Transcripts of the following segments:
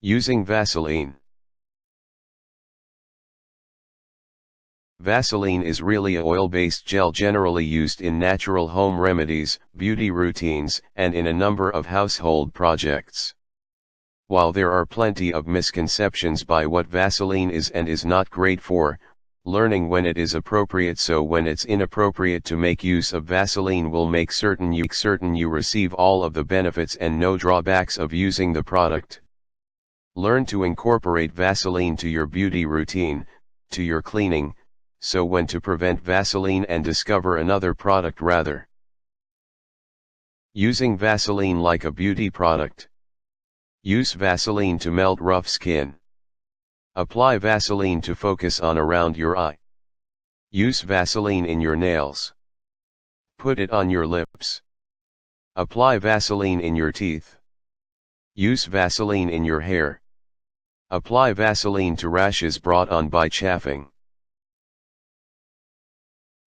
Using Vaseline. Vaseline is really a oil-based gel generally used in natural home remedies, beauty routines, and in a number of household projects. While there are plenty of misconceptions by what Vaseline is and is not great for, learning when it is appropriate so when it's inappropriate to make use of Vaseline will make certain you receive all of the benefits and no drawbacks of using the product. Learn to incorporate Vaseline to your beauty routine, to your cleaning, so when to prevent Vaseline and discover another product rather. Using Vaseline like a beauty product. Use Vaseline to melt rough skin. Apply Vaseline to focus on around your eye. Use Vaseline in your nails. Put it on your lips. Apply Vaseline in your teeth. Use Vaseline in your hair. Apply Vaseline to rashes brought on by chaffing.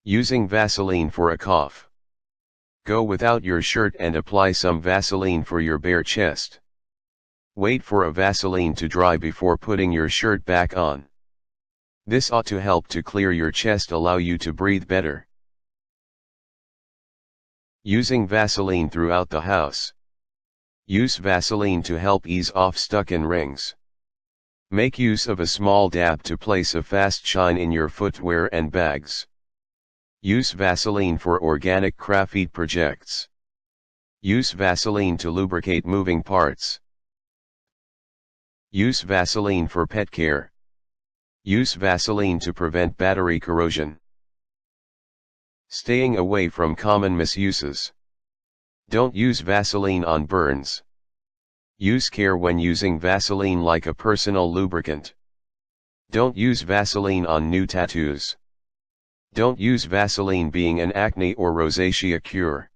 Using Vaseline for a cough. Go without your shirt and apply some Vaseline for your bare chest. Wait for a Vaseline to dry before putting your shirt back on. This ought to help to clear your chest, allow you to breathe better. Using Vaseline throughout the house. Use Vaseline to help ease off stuck-in rings. Make use of a small dab to place a fast shine in your footwear and bags. Use Vaseline for organic graphite projects. Use Vaseline to lubricate moving parts. Use Vaseline for pet care. Use Vaseline to prevent battery corrosion. Staying away from common misuses. Don't use Vaseline on burns. Use care when using Vaseline like a personal lubricant. Don't use Vaseline on new tattoos. Don't use Vaseline being an acne or rosacea cure.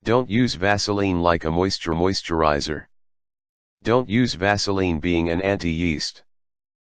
Don't use Vaseline like a moisturizer. Don't use Vaseline being an anti-yeast.